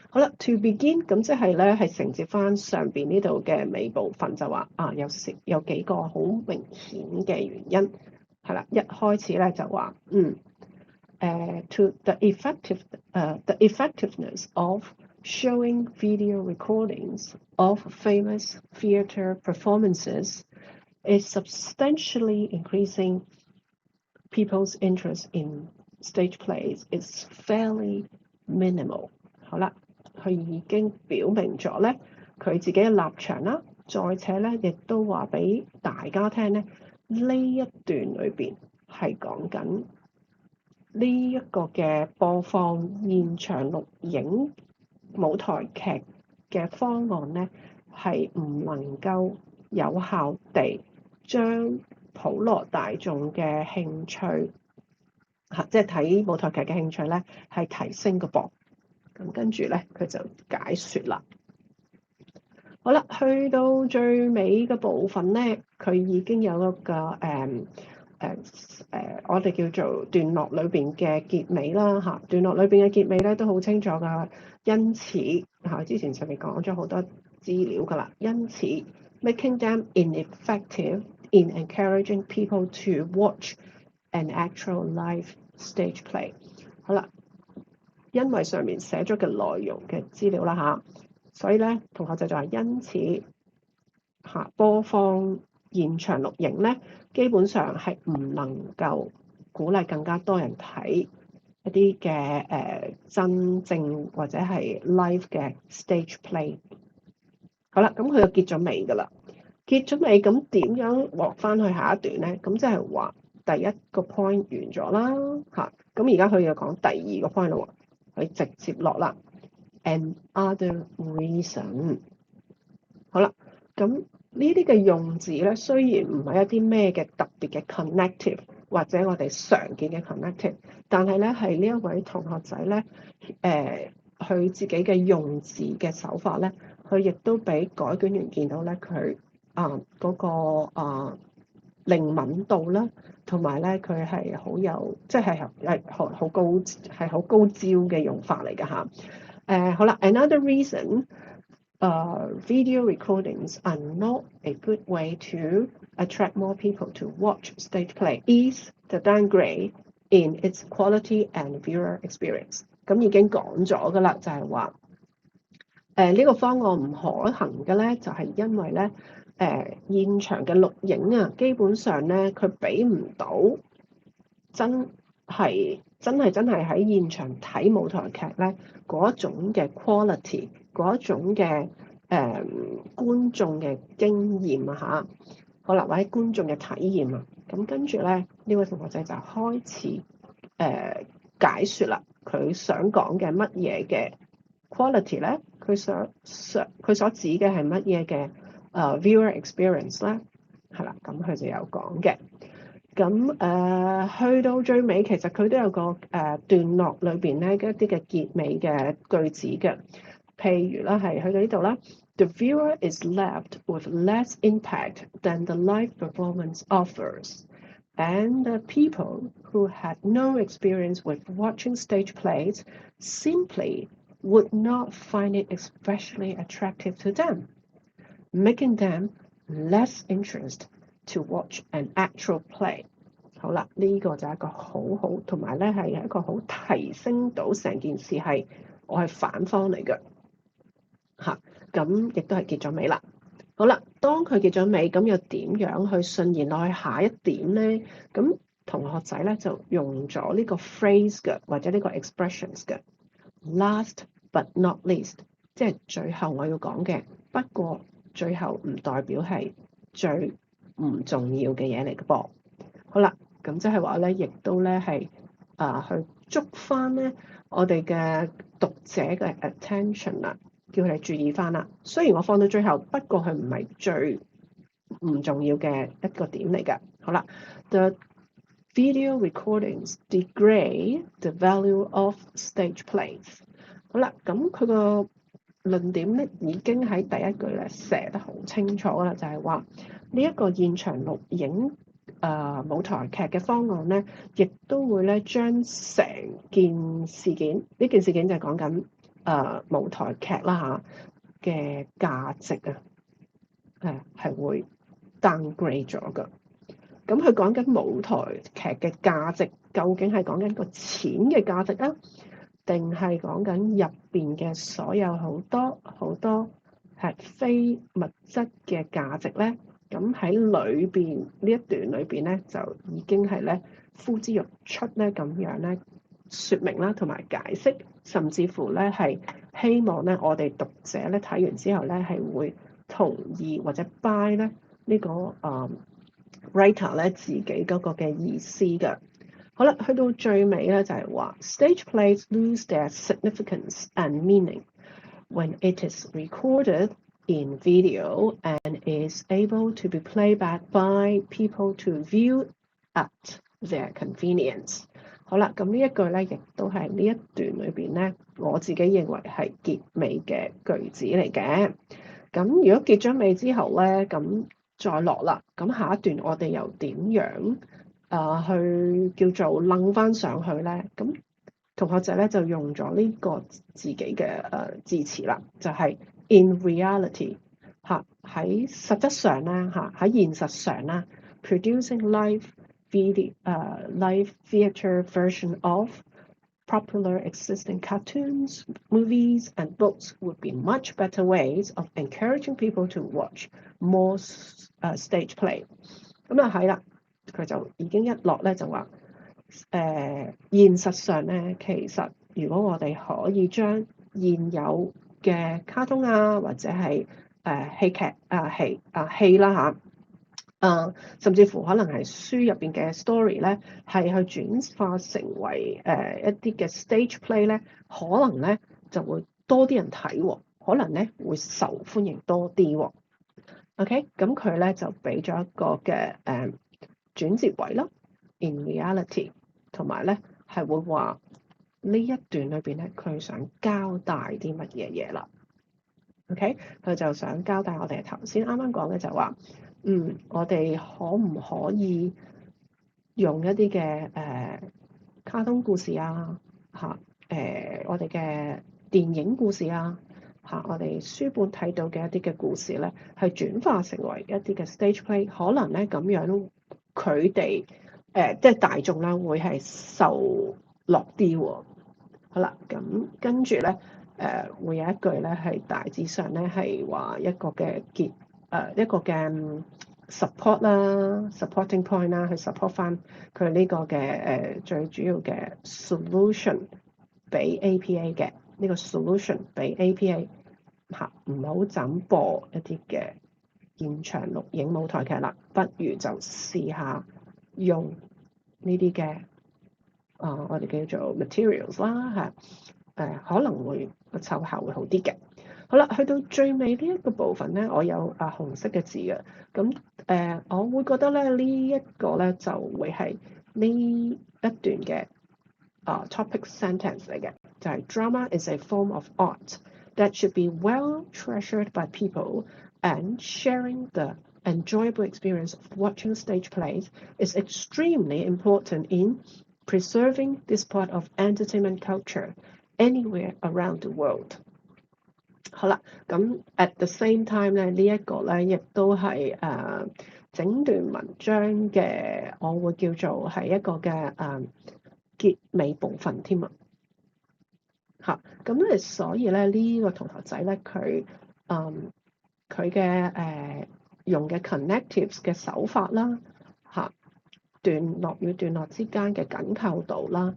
Speaker 1: 好啦 ，to begin 咁即係咧係承接翻上邊呢度嘅尾部分，就話有幾個好明顯嘅原因係啦。一開始咧就話to the effectiveness of showing video recordings of famous theatre performances is substantially increasing people's interest in stage plays is fairly minimal。好啦，佢已經表明咗咧佢自己嘅立場啦，再且咧亦都話俾大家聽咧，呢一段裏邊係講緊呢一個嘅播放現場錄影舞台劇嘅方案咧，係唔能夠有效地將普羅大眾嘅興趣即係睇舞台劇嘅興趣咧，係提升嘅噃。咁跟住咧，佢就解説啦。好啦，去到最尾嘅部分咧，佢已經有一個我哋叫做段落裏邊嘅結尾啦嚇。段落裏邊嘅結尾咧都好清楚㗎。因此之前上面講咗好多資料㗎啦。因此 making them ineffective in encouraging people to watch an actual live stage play。好啦，因為上面寫咗嘅內容嘅資料啦嚇，所以咧同學仔就話因此播放現場錄影咧，基本上係唔能夠鼓勵更加多人睇一啲嘅真正或者係 live 嘅 stage play。好啦，咁佢就結咗尾㗎啦。結咗尾，咁點樣獲翻去下一段咧？咁即係話第一個 point 完咗啦嚇，咁而家佢又講第二個 point 啦喎，佢直接落啦。Another reason。好啦，咁呢啲嘅用字咧，雖然唔係一啲咩嘅特別嘅 connective 或者我哋常見嘅 connective， 但係咧係呢一位同學仔咧，佢自己嘅用字嘅手法咧，佢亦都俾改卷員見到咧，佢嗰個靈敏度啦，同埋咧佢係好有即係好高招嘅用法嚟㗎嚇。好啦 ，another reason。Video recordings are not a good way to attract more people to watch stage play. Is the downgrade in its quality and viewer experience。咁已經講咗㗎啦，就係話呢個方案唔可行嘅咧，就係因為咧現場嘅錄影啊，基本上咧佢俾唔到真係喺現場睇舞台劇咧嗰一種嘅 quality，嗰一種嘅觀眾嘅經驗啊嚇，好啦，或者觀眾嘅體驗啊，咁跟住咧呢位同學仔就開始解説啦，佢想講嘅乜嘢嘅 quality 咧，佢所指嘅係乜嘢嘅viewer experience 咧，係啦，咁佢就有講嘅。咁去到最尾，其實佢都有個段落裏邊咧一啲嘅結尾嘅句子嘅，譬如啦係去到呢度啦 ，The viewer is left with less impact than the live performance offers, and the people who had no experience with watching stage plays simply would not find it especially attractive to them, making them less interested to watch an actual play。 好啦，呢個就係一個好好，同埋咧係一個好提升到成件事係我係反方嚟嘅嚇，咁亦都係結咗尾啦。好啦，當佢結咗尾，咁又點樣去順延落去下一點咧？咁同學仔咧就用咗呢個 phrase 嘅，或者呢個 expressions 嘅 last but not least， 即係最後我要講嘅，不過最後唔代表係最唔重要嘅嘢嚟嘅噃。好啦，咁即係話咧，亦都咧係去捉翻咧我哋嘅讀者嘅 attention 啦，叫佢哋注意翻啦。雖然我放到最後，不過佢唔係最唔重要嘅一個點嚟㗎。好啦 ，the video recordings degrade the value of stage plays。好啦，咁佢個論點咧已經喺第一句咧寫得好清楚啦，就係話呢一個現場錄影舞台劇嘅方案咧，亦都會咧將成件事件，呢件事件就係講緊舞台劇啦嚇嘅價值啊，係會 downgrade 咗㗎。咁佢講緊舞台劇嘅價值，究竟係講緊個錢嘅價值啊，定係講緊入邊嘅所有好多係非物質嘅價值咧？咁喺裏邊呢一段裏邊咧，就已經係咧呼之欲出咧咁樣咧説明啦，同埋解釋，甚至乎咧係希望咧我哋讀者咧睇完之後咧係會同意或者 buy 咧呢個writer 咧自己嗰個嘅意思㗎。好啦，去到最尾咧就係話 stage plays lose their significance and meaning when it is recorded in video and is able to be played back by people to view at their convenience。 好啦，咁呢一句咧亦都係呢一段裏邊咧我自己認為係結尾嘅句子嚟嘅。咁如果結咗尾之後咧，咁再落啦，咁下一段我哋又點樣去叫做掕翻上去咧？咁同學仔咧就用咗呢個自己嘅字詞啦，就係 in reality 嚇，喺實質上咧嚇，喺現實上啦 producing live theatre version of popular existing cartoons, movies and books would be much better ways of encouraging people to watch more stage play。 咁啊係啦，佢就已經一落咧就話現實上咧，其實如果我哋可以將現有嘅卡通啊，或者係戲劇戲啦嚇，甚至乎可能係書入邊嘅 story 咧，係去轉化成為一啲嘅 stage play 咧，可能咧就會多啲人睇喎，可能咧會受歡迎多啲喎。OK， 咁佢咧就俾咗一個嘅轉接位咯 ，in reality， 同埋咧係會話呢一段裏邊咧，佢想交代啲乜嘢嘢啦。OK， 佢就想交代我哋頭先啱啱講嘅就話，我哋可唔可以用一啲嘅卡通故事啊，我哋嘅電影故事啊，我哋書本睇到嘅一啲嘅故事咧，係轉化成為一啲嘅 stage play， 可能咧咁樣佢哋即係大眾啦，會係受落啲喎。好啦，咁跟住咧會有一句咧係大致上咧係話一個嘅一個嘅support 啦 ，supporting point 啦，去 support 翻佢呢個嘅最主要嘅 solution 俾 APA 嘅呢個 solution 俾 APA 嚇，唔好就咁播一啲嘅現場錄影舞台劇啦，不如就試下用呢啲嘅我哋叫做 materials 啦嚇，可能會個奏效會好啲嘅。好啦，去到最尾呢一個部分咧，我有紅色嘅字嘅，咁我會覺得咧呢一個咧就會係呢一段嘅topic sentence 嚟嘅，就係 Drama is a form of art that should be well treasured by people, and sharing the enjoyable experience of watching stage plays is extremely important in preserving this part of entertainment culture anywhere around the world。好啦，咁 at the same time 咧，呢一個咧亦都係整段文章嘅，我會叫做係一個嘅結尾部分添啊。嚇，咁咧所以咧呢個同學仔咧佢嘅用嘅 connectives 嘅手法啦，嚇，段落與段落之間嘅緊扣度啦，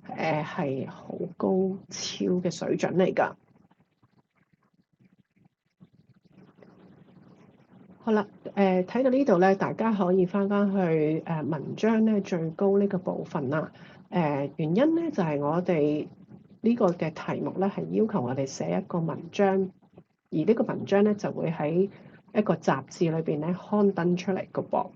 Speaker 1: 係好高超嘅水準嚟㗎。好啦，睇到呢度咧，大家可以翻去文章咧最高呢個部分啦。原因咧就係我哋呢個嘅題目咧係要求我哋寫一個文章，而呢個文章咧就會喺一個雜誌裏邊咧刊登出嚟個噃。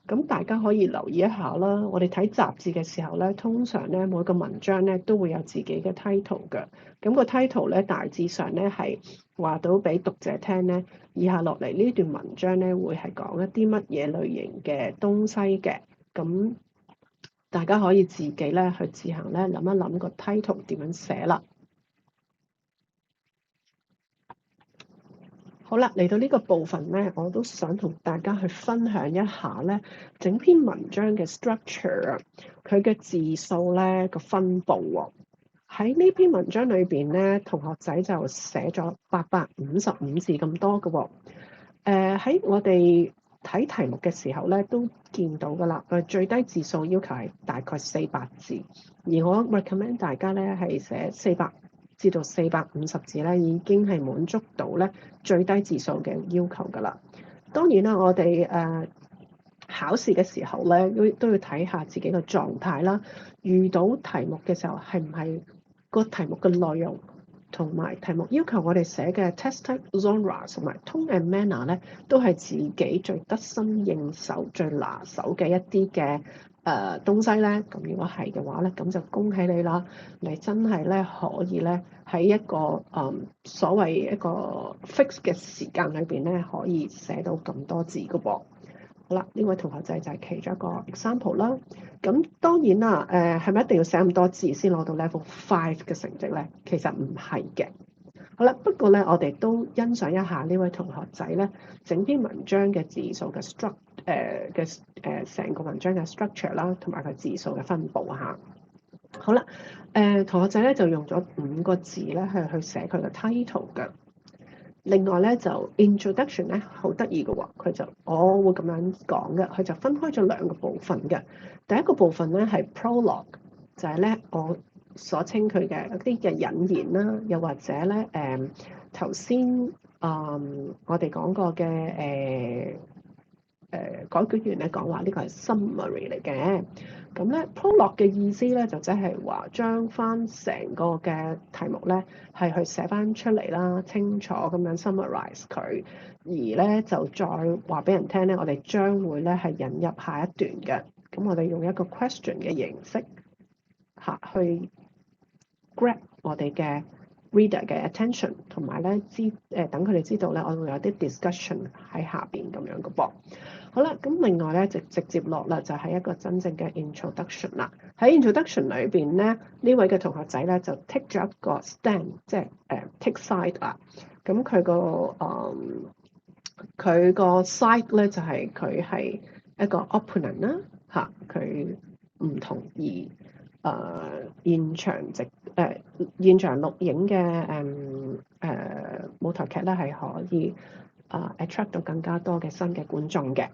Speaker 1: 咁大家可以留意一下啦。我哋睇雜誌嘅時候咧，通常咧每個文章咧都會有自己嘅 title 嘅。咁個 title 咧大致上咧係話到俾讀者聽咧，以下落嚟呢段文章咧會係講一啲乜嘢類型嘅東西嘅。咁大家可以自己咧去自行咧諗一諗個 title 點樣寫啦。好啦，嚟到呢個部分咧，我都想同大家去分享一下咧，整篇文章嘅 structure，佢嘅字數咧個分佈喎。喺呢篇文章裏邊咧，同學仔就寫咗855字咁多嘅喎。喺我哋睇題目嘅時候咧，都見到㗎啦。最低字數要求係大概400字，而我 recommend 大家咧係寫400至到450字咧，已經係滿足到咧最低字數嘅要求㗎啦。當然啦，我哋考試嘅時候咧，都要睇下自己嘅狀態啦。遇到題目嘅時候，係唔係個題目嘅內容同埋題目要求我哋寫嘅 test type genre 同埋 tone and manner 咧，都係自己最得心應手、最拿手嘅一啲嘅東西咧。咁如果係嘅話咧，咁就恭喜你啦！你真係咧可以咧喺一個所謂一個 fix 嘅時間裏邊咧，可以寫到咁多字㗎噃。好啦，呢位同學仔就係其中一個 example 啦。咁當然啦，係咪一定要寫咁多字先攞到 level 5嘅成績咧？其實唔係嘅。好啦，不過咧，我哋都欣賞一下呢位同學仔咧，整篇文章嘅字數嘅成個文章嘅 structure 啦，同埋佢字數嘅分佈嚇。好啦，同學仔咧就用咗5個字咧去寫佢嘅 title 嘅。另外咧就 introduction 咧好得意嘅喎，佢就我會咁樣講嘅，佢就分開咗2個部分嘅。第一個部分咧係 prologue，就係咧我所稱佢嘅一啲嘅引言啦，又或者咧頭先我哋講過嘅改卷員咧講話呢個係 summary 嚟嘅。咁咧 prologue 嘅意思咧就即係話將翻成個嘅題目咧係去寫翻出嚟啦，清楚咁樣 summarize 佢，而咧就再話俾人聽咧，我哋將會咧係引入下一段嘅。咁我哋用一個 question 嘅形式去 grab 我哋嘅 reader 嘅 attention， 同埋咧等佢哋知道咧，我會有啲 discussion 喺下邊咁樣嘅噃。好啦，咁另外咧直接落啦，就係一個真正嘅 introduction 啦。喺 introduction 裏邊咧，呢位嘅同學仔咧就 take 咗一個 stand， 即係take side 啦。咁佢個 side 咧就係佢係一個 opponent 啦，佢唔同意現場錄影嘅舞台劇咧係可以attract 到更加多嘅新嘅觀眾嘅。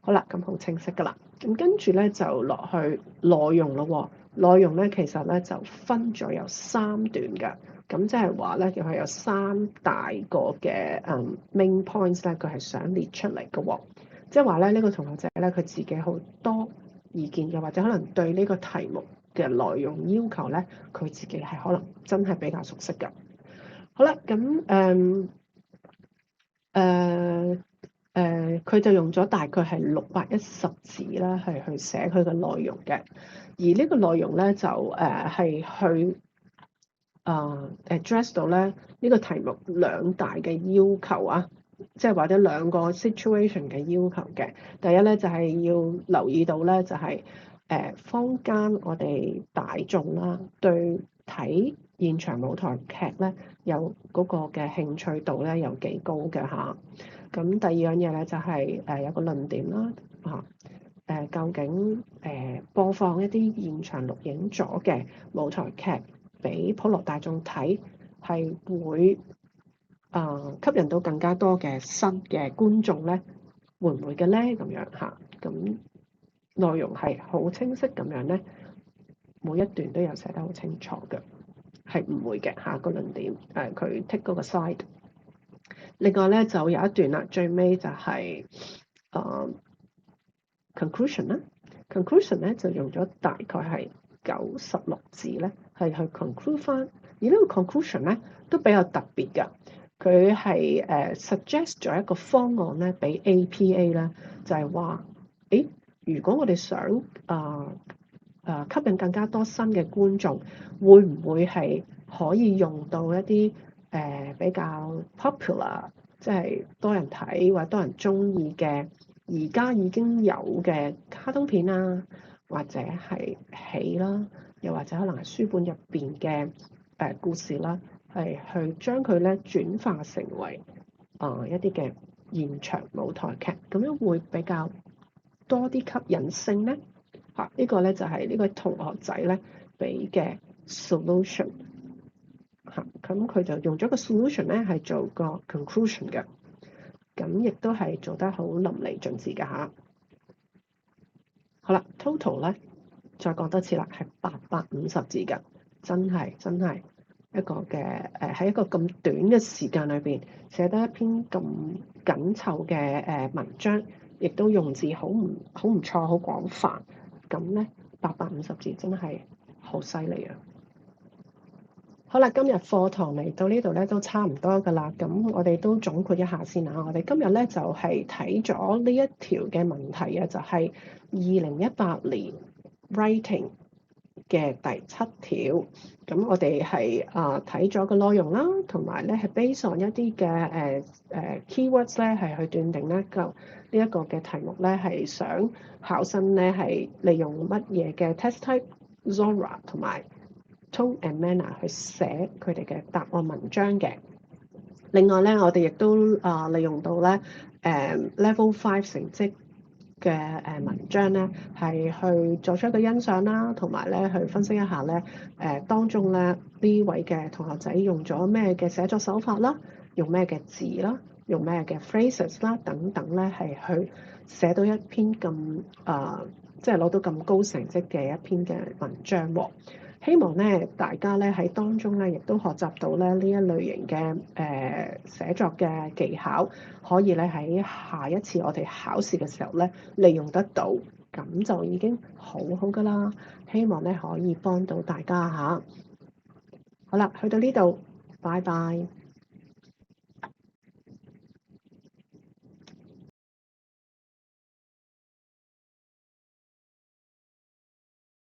Speaker 1: 好啦，咁好清晰㗎啦。咁跟住咧就落去內容咯喎。內容咧其實咧就分咗有3段嘅。咁即係話咧，佢有3大個嘅main points 咧，佢係想列出嚟嘅喎。即係話咧，呢個同學仔咧，佢自己好多意見嘅，或者可能對呢個題目嘅內容要求咧，佢自己係可能真係比較熟悉嘅。好啦，咁佢就用咗大概係610字啦，係去寫佢嘅內容嘅。而呢個內容咧就係去address 到咧呢個題目2大嘅要求啊，即係或者2個 situation 嘅要求嘅。第一咧就係要留意到咧就係坊間我哋大眾啦對睇現場舞台劇咧有嗰個嘅興趣度咧有幾高嘅嚇。咁第二樣嘢咧就係有個論點啦嚇，究竟播放一啲現場錄影咗嘅舞台劇俾普羅大眾睇，係會吸引到更加多嘅新嘅觀眾咧，會唔會嘅咧？咁樣嚇，咁內容係好清晰咁樣咧，每一段都有寫得好清楚嘅，係唔會嘅嚇個論點佢 take 嗰個 side。另外咧就有一段啦，最尾就係conclusion 啦。conclusion 咧就用咗大概係96字咧，係去 conclude 翻。而呢個 conclusion 咧都比較特別㗎，佢係suggest 咗一個方案咧，俾 APA 咧，就係話，如果我哋想吸引更加多新嘅觀眾，會唔會係可以用到一啲比較 popular，即係多人睇或者多人中意嘅而家已經有嘅卡通片啊，或者係戲啦，又或者可能係書本入邊嘅故事啦，係去將佢咧轉化成為一啲嘅現場舞台劇，咁樣會比較多啲吸引性咧。呢個咧就係呢個同學仔咧俾嘅 solution。咁佢就用咗個 solution 咧係做個 conclusion 嘅，咁亦都係做得好淋漓盡致㗎嚇。好啦 ，total 咧再講多次啦，係850字㗎，真係一個嘅喺一個咁短嘅時間裏邊寫得一篇咁緊湊嘅文章，亦都用字好唔錯，好廣泛。咁咧850字真係好犀利啊！好啦，今日課堂嚟到呢度咧都差唔多㗎啦，咁我哋都總括一下先啊。我哋今日咧就係睇咗呢一條嘅問題啊，就係2018年 Writing 嘅第7條。咁我哋係睇咗個內容啦，同埋咧係 based on 一啲嘅keywords 咧係去斷定咧呢一個嘅題目咧係想考生咧係利用乜嘢嘅 test type genre 同埋tone and manner 去寫佢哋嘅答案文章嘅。另外咧，我哋亦都利用到咧level 5成績嘅文章咧，係去做出一個欣賞啦，同埋咧去分析一下咧當中咧呢位嘅同學仔用咗咩嘅寫作手法啦，用咩嘅字啦，用咩嘅 phrases 啦等等咧，係去寫到一篇咁即係攞到咁高成績嘅一篇嘅文章喎。希望咧大家咧喺當中咧亦都學習到咧呢一類型嘅寫作嘅技巧，可以咧喺下一次我哋考試嘅時候咧利用得到，咁就已經好好㗎啦。希望咧可以幫到大家嚇。好啦，去到呢度，拜拜。